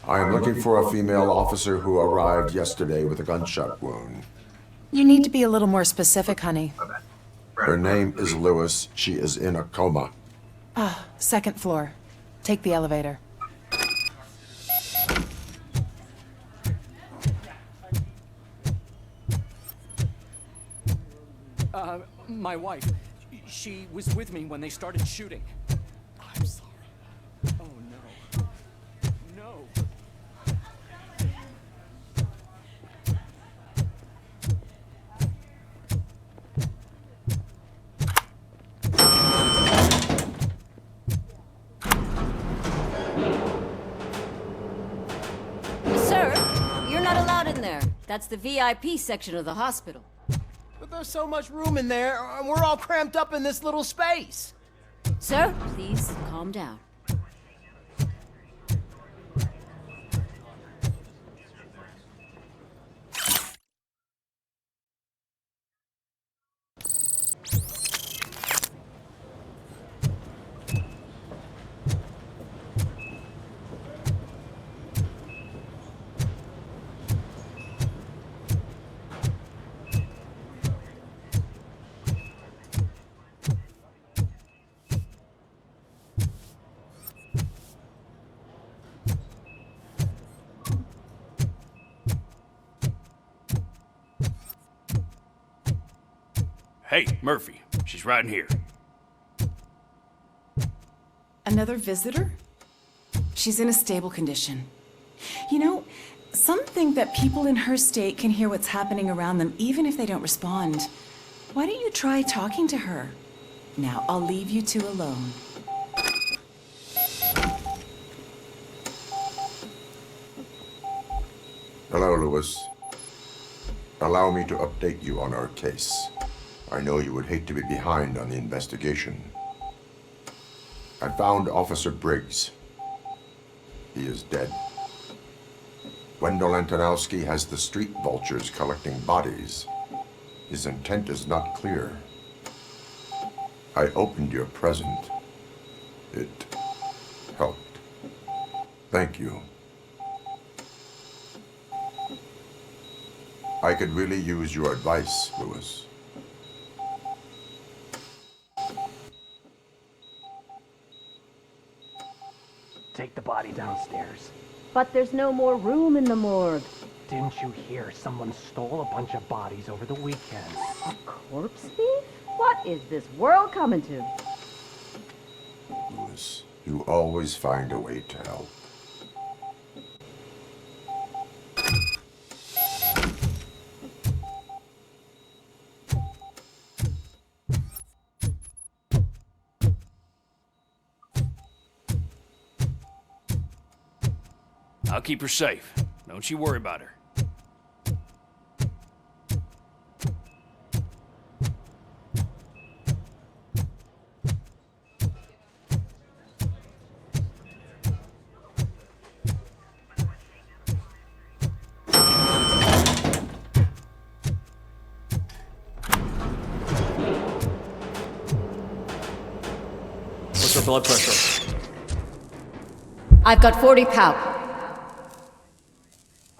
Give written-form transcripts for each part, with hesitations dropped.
I am looking for a female officer who arrived yesterday with a gunshot wound. You need to be a little more specific, honey. Her name is Lewis. She is in a coma. Second floor. Take the elevator. My wife, she was with me when they started shooting. I'm sorry. Oh, no. No. Sir, you're not allowed in there. That's the VIP section of the hospital. But there's so much room in there, and we're all cramped up in this little space. Sir, please calm down. Hey, Murphy. She's right in here. Another visitor? She's in a stable condition. You know, some think that people in her state can hear what's happening around them even if they don't respond. Why don't you try talking to her? Now, I'll leave you two alone. Hello, Lewis. Allow me to update you on our case. I know you would hate to be behind on the investigation. I found Officer Briggs. He is dead. Wendell Antonowski has the street vultures collecting bodies. His intent is not clear. I opened your present. It helped. Thank you. I could really use your advice, Lewis. Take the body downstairs. But there's no more room in the morgue. Didn't you hear someone stole a bunch of bodies over the weekend? A corpse thief? What is this world coming to? Lewis, you always find a way to help. I'll keep her safe. Don't you worry about her. What's her blood pressure? I've got 40 pow.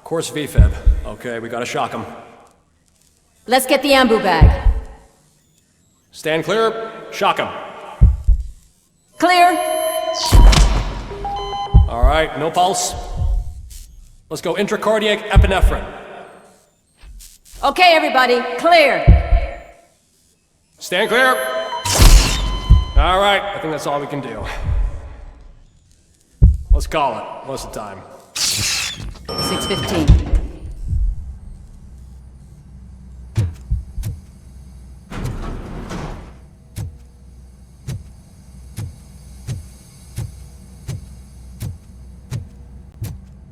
Course VFib. Okay, we gotta shock him. Let's get the ambu bag. Stand clear. Shock him. Clear. All right, no pulse. Let's go intracardiac epinephrine. Okay, everybody, clear. Stand clear. All right, I think that's all we can do. Let's call it. What's the time? 6:15.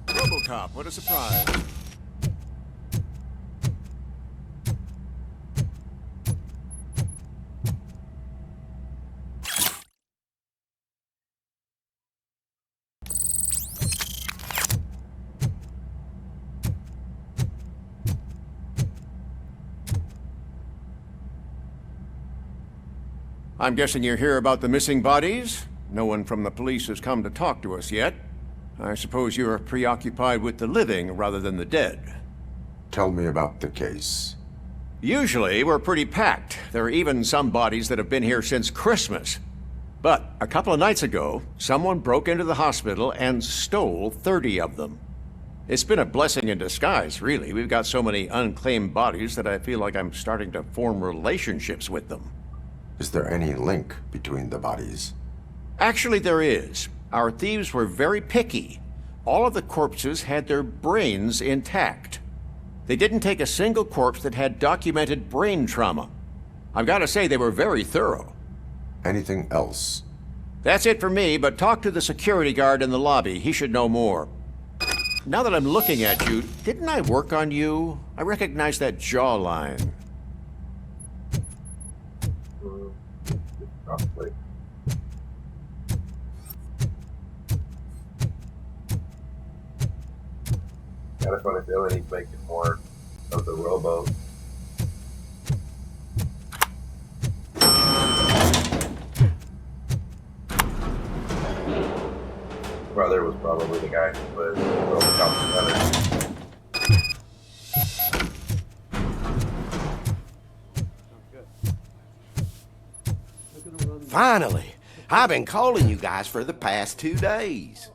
Robocop, what a surprise. I'm guessing you're here about the missing bodies? No one from the police has come to talk to us yet. I suppose you're preoccupied with the living rather than the dead. Tell me about the case. Usually, we're pretty packed. There are even some bodies that have been here since Christmas. But a couple of nights ago, someone broke into the hospital and stole 30 of them. It's been a blessing in disguise, really. We've got so many unclaimed bodies that I feel like I'm starting to form relationships with them. Is there any link between the bodies? Actually, there is. Our thieves were very picky. All of the corpses had their brains intact. They didn't take a single corpse that had documented brain trauma. I've got to say, they were very thorough. Anything else? That's it for me, but talk to the security guard in the lobby. He should know more. Now that I'm looking at you, didn't I work on you? I recognize that jawline. Probably. Got a funny feeling he's making more of the robo. Brother was probably the guy who was robocop better. Finally! I've been calling you guys for the past 2 days.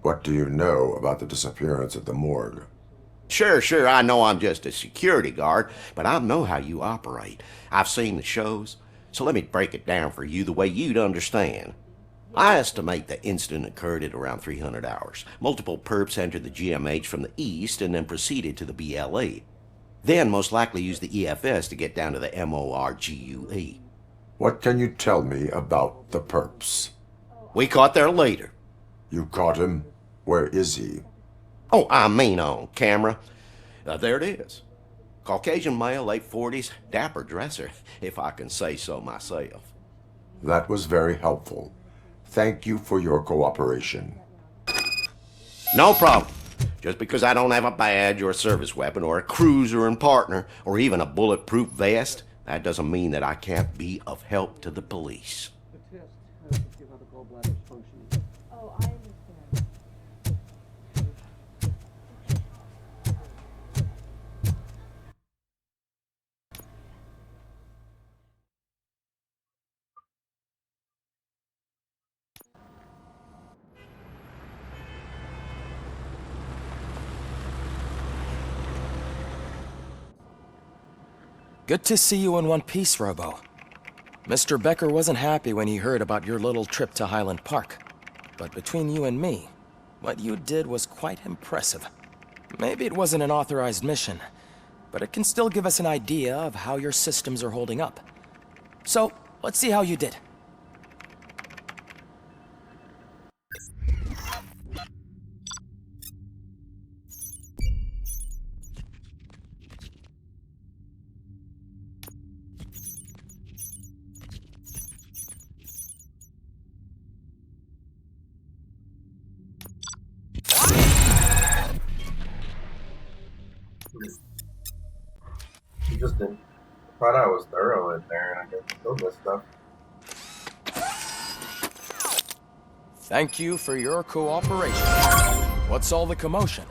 What do you know about the disappearance at the morgue? Sure, I know I'm just a security guard, but I know how you operate. I've seen the shows, so let me break it down for you the way you'd understand. I estimate the incident occurred at around 300 hours. Multiple perps entered the GMH from the east and then proceeded to the BLE. Then most likely used the EFS to get down to the MORGUE. What can you tell me about the perps? We caught their leader. You caught him? Where is he? Oh, I mean on camera. There it is. Caucasian male, late 40s, dapper dresser, if I can say so myself. That was very helpful. Thank you for your cooperation. No problem. Just because I don't have a badge or a service weapon or a cruiser and partner or even a bulletproof vest, that doesn't mean that I can't be of help to the police. Oh, I understand. Good to see you in one piece, Robo. Mr. Becker wasn't happy when he heard about your little trip to Highland Park. But between you and me, what you did was quite impressive. Maybe it wasn't an authorized mission, but it can still give us an idea of how your systems are holding up. So, let's see how you did. He just didn't. I thought I was thorough in there, and I guess I killed this stuff. Thank you for your cooperation. What's all the commotion?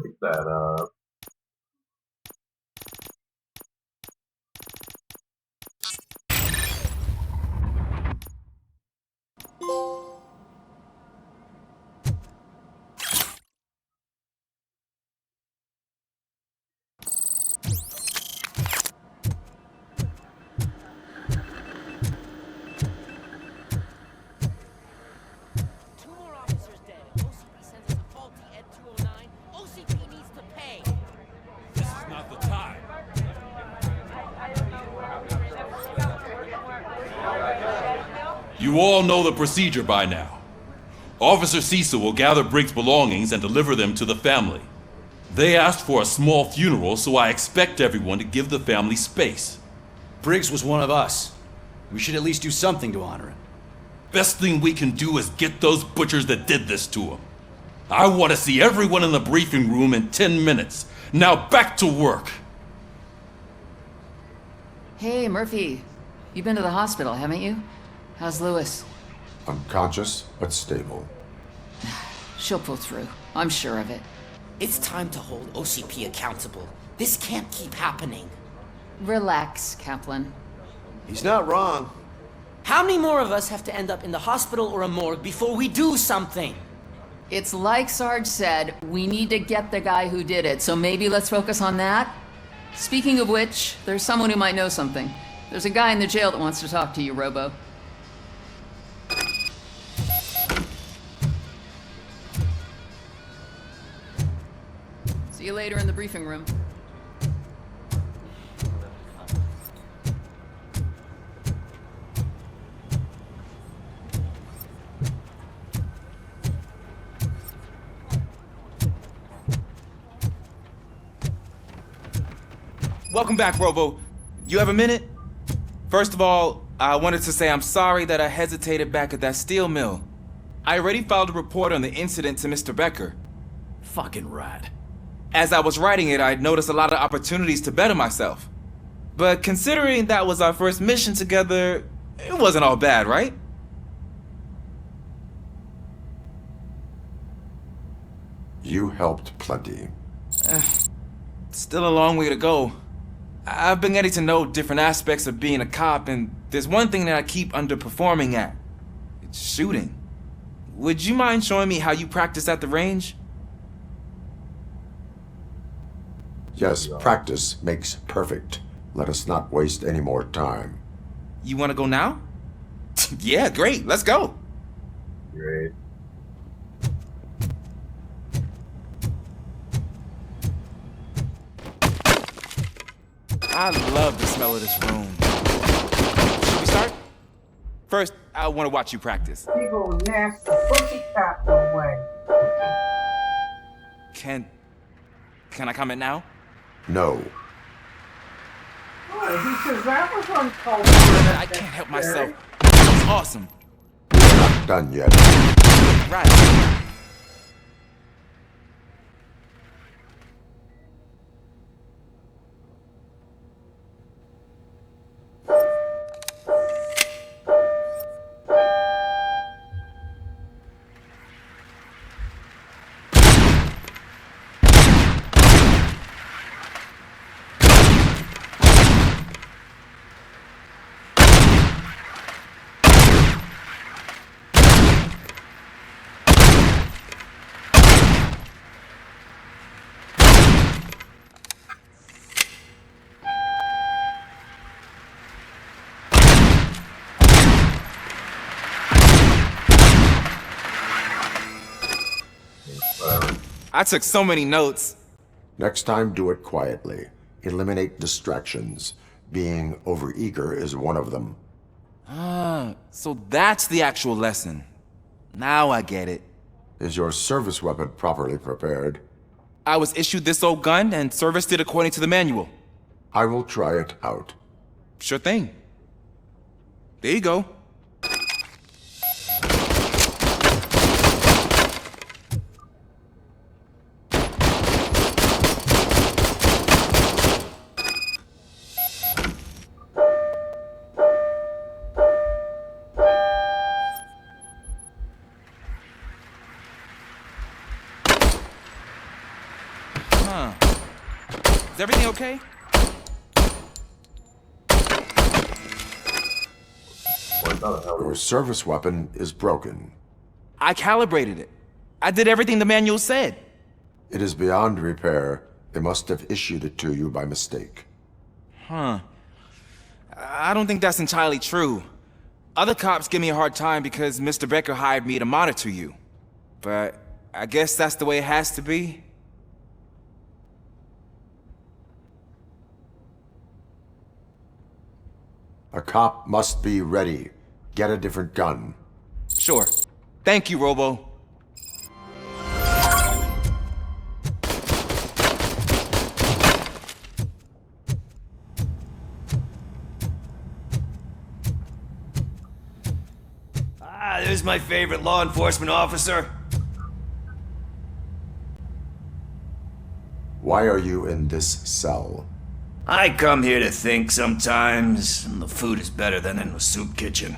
Pick that up. Two more officers dead. OCP sends us a faulty Ed 209. OCP needs to pay. You all know the procedure by now. Officer Cecil will gather Briggs' belongings and deliver them to the family. They asked for a small funeral, so I expect everyone to give the family space. Briggs was one of us. We should at least do something to honor him. Best thing we can do is get those butchers that did this to him. I want to see everyone in the briefing room in 10 minutes. Now back to work. Hey, Murphy. You've been to the hospital, haven't you? How's Lewis? Unconscious, but stable. She'll pull through. I'm sure of it. It's time to hold OCP accountable. This can't keep happening. Relax, Kaplan. He's not wrong. How many more of us have to end up in the hospital or a morgue before we do something? It's like Sarge said, we need to get the guy who did it, so maybe let's focus on that? Speaking of which, there's someone who might know something. There's a guy in the jail that wants to talk to you, Robo. See you later in the briefing room. Welcome back, Robo. You have a minute? First of all, I wanted to say I'm sorry that I hesitated back at that steel mill. I already filed a report on the incident to Mr. Becker. Fucking rad. As I was writing it, I noticed a lot of opportunities to better myself. But considering that was our first mission together, it wasn't all bad, right? You helped plenty. Still a long way to go. I've been getting to know different aspects of being a cop, and there's one thing that I keep underperforming at. It's shooting. Would you mind showing me how you practice at the range? Yes, practice makes perfect. Let us not waste any more time. You want to go now? Yeah, great. Let's go. Great. I love the smell of this room. Should we start? First, I want to watch you practice. People nasty pussycat away. Can I comment now? No. Oh, he says that was uncalled. I can't help myself. That was awesome. Not done yet. Right. I took so many notes. Next time, do it quietly. Eliminate distractions. Being overeager is one of them. Ah, so that's the actual lesson. Now I get it. Is your service weapon properly prepared? I was issued this old gun and serviced it according to the manual. I will try it out. Sure thing. There you go. Is everything okay? Your service weapon is broken. I calibrated it. I did everything the manual said. It is beyond repair. They must have issued it to you by mistake. Huh. I don't think that's entirely true. Other cops give me a hard time because Mr. Becker hired me to monitor you. But I guess that's the way it has to be. A cop must be ready. get a different gun. Sure. Thank you, Robo. There's my favorite law enforcement officer. Why are you in this cell? I come here to think sometimes, and the food is better than in the soup kitchen.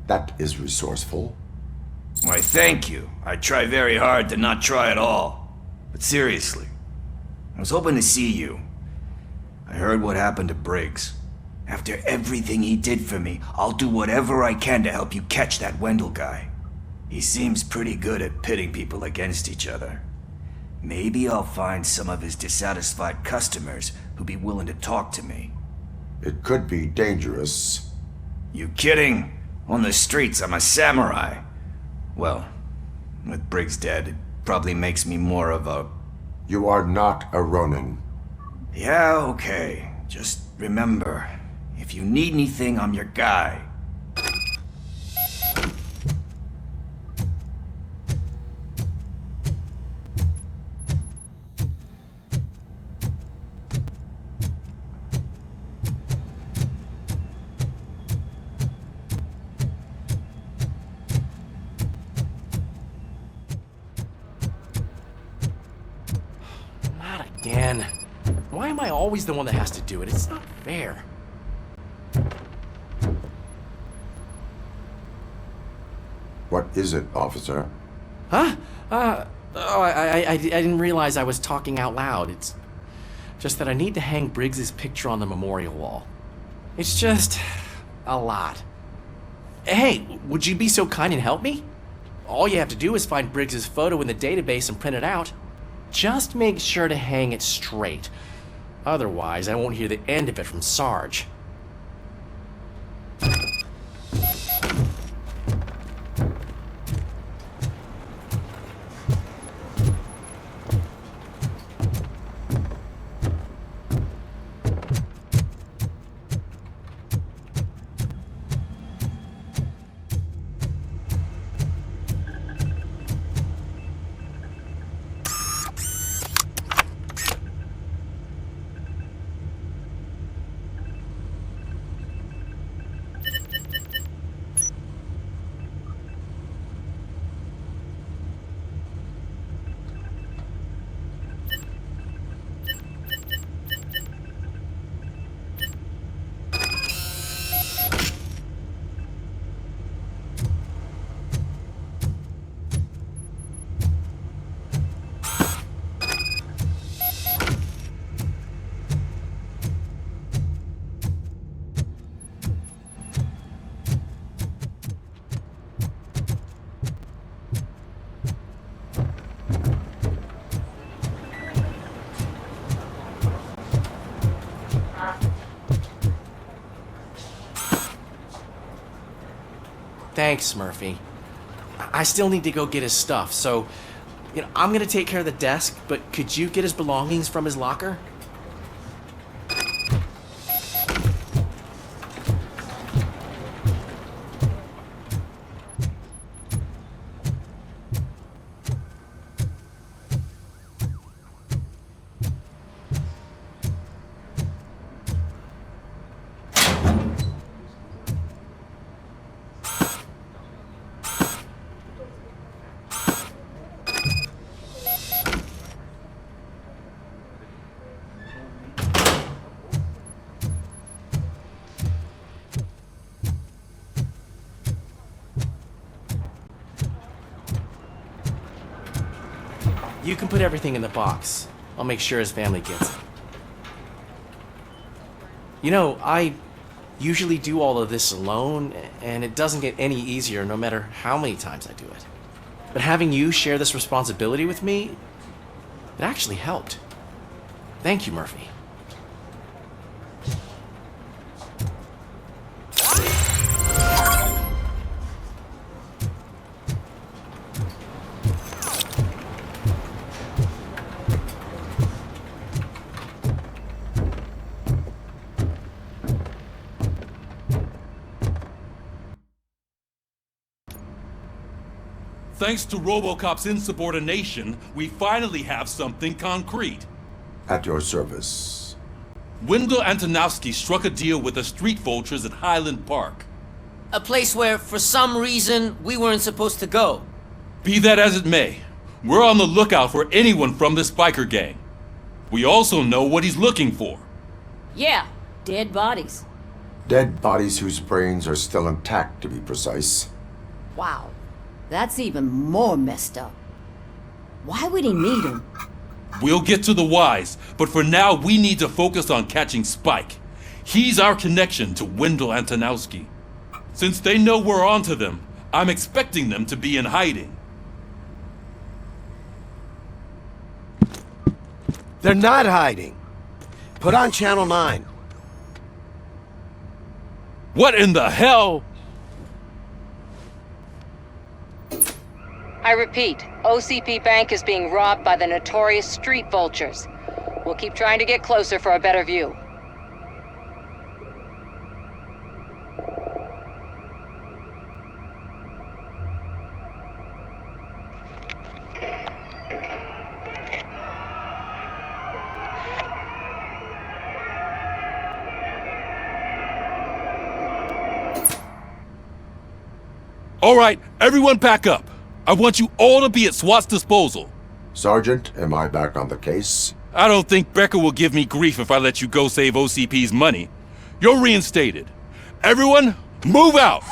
That is resourceful. Why, thank you. I try very hard to not try at all. But seriously, I was hoping to see you. I heard what happened to Briggs. After everything he did for me, I'll do whatever I can to help you catch that Wendell guy. He seems pretty good at pitting people against each other. Maybe I'll find some of his dissatisfied customers who'd be willing to talk to me. It could be dangerous. You kidding? On the streets, I'm a samurai. Well, with Briggs dead, it probably makes me more of a... You are not a Ronin. Yeah, okay. Just remember, if you need anything, I'm your guy. Not again. Why am I always the one that has to do it? It's not fair. What is it, officer? Huh? I didn't realize I was talking out loud. It's just that I need to hang Briggs's picture on the memorial wall. It's just a lot. Hey, would you be so kind and help me? All you have to do is find Briggs's photo in the database and print it out. Just make sure to hang it straight. Otherwise, I won't hear the end of it from Sarge. Thanks, Murphy. I still need to go get his stuff, so, I'm gonna take care of the desk, but could you get his belongings from his locker? You can put everything in the box. I'll make sure his family gets it. I usually do all of this alone, and it doesn't get any easier no matter how many times I do it. But having you share this responsibility with me, it actually helped. Thank you, Murphy. Thanks to RoboCop's insubordination, we finally have something concrete. At your service. Wendell Antonowski struck a deal with the street vultures at Highland Park. A place where, for some reason, we weren't supposed to go. Be that as it may, we're on the lookout for anyone from this biker gang. We also know what he's looking for. Yeah, dead bodies. Dead bodies whose brains are still intact, to be precise. Wow, that's even more messed up. Why would he need him? We'll get to the whys, but for now we need to focus on catching Spike. He's our connection to Wendell Antonowski. Since they know we're onto them, I'm expecting them to be in hiding. They're not hiding. Put on Channel 9. What in the hell? I repeat, OCP Bank is being robbed by the notorious street vultures. We'll keep trying to get closer for a better view. All right, everyone pack up. I want you all to be at SWAT's disposal. Sergeant, am I back on the case? I don't think Becker will give me grief if I let you go save OCP's money. You're reinstated. Everyone, move out!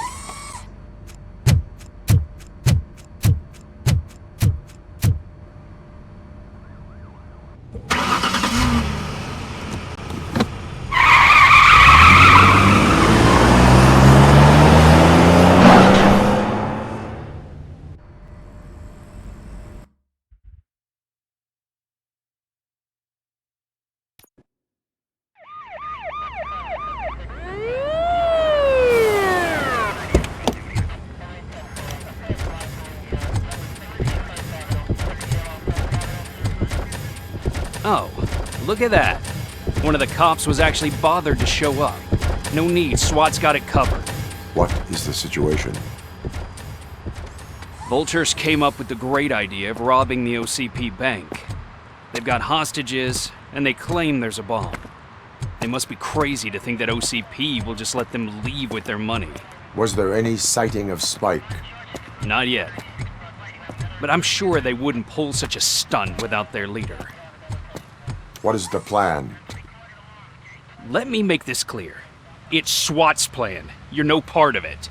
Oh, look at that. One of the cops was actually bothered to show up. No need, SWAT's got it covered. What is the situation? Vultures came up with the great idea of robbing the OCP bank. They've got hostages, and they claim there's a bomb. They must be crazy to think that OCP will just let them leave with their money. Was there any sighting of Spike? Not yet. But I'm sure they wouldn't pull such a stunt without their leader. What is the plan? Let me make this clear. It's SWAT's plan. You're no part of it.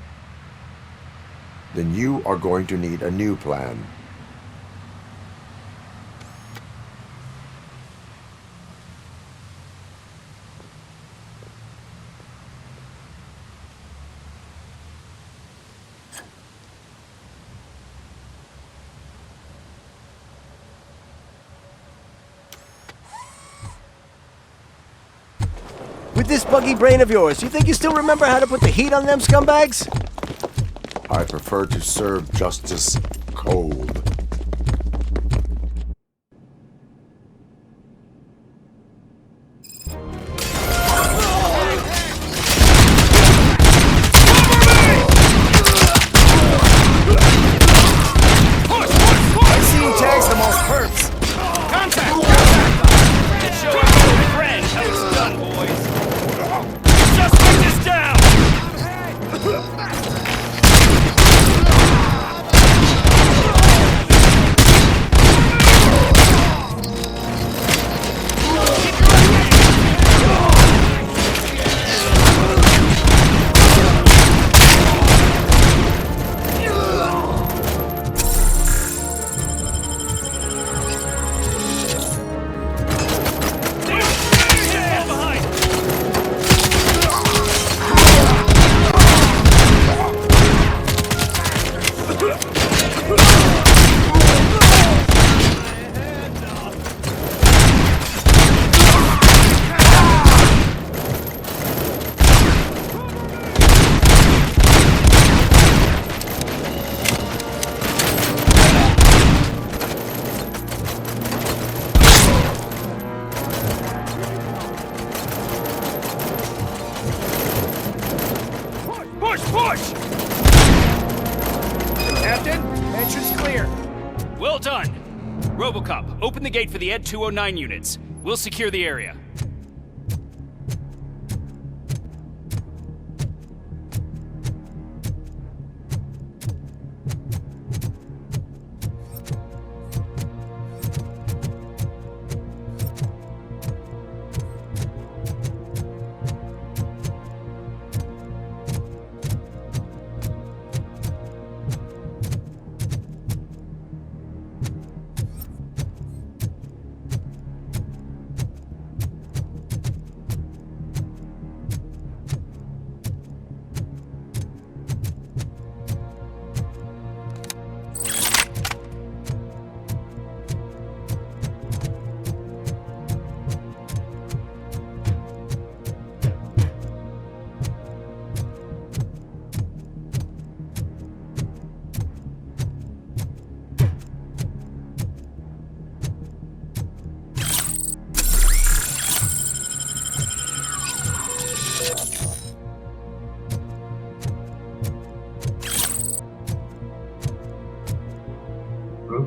Then you are going to need a new plan. With this buggy brain of yours, you think you still remember how to put the heat on them scumbags? I prefer to serve justice cold. I've seen tags the most perps. Contact! Contact! Show my friend how it's done, boys. Suspect is down! entrance clear. Well done. Robocop, open the gate for the Ed 209 units. We'll secure the area.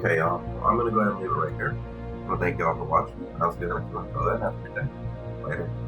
Okay, y'all. I'm gonna go ahead and leave it right here. I want to thank y'all for watching. I'll see you next time. Until then, have a good day. Later.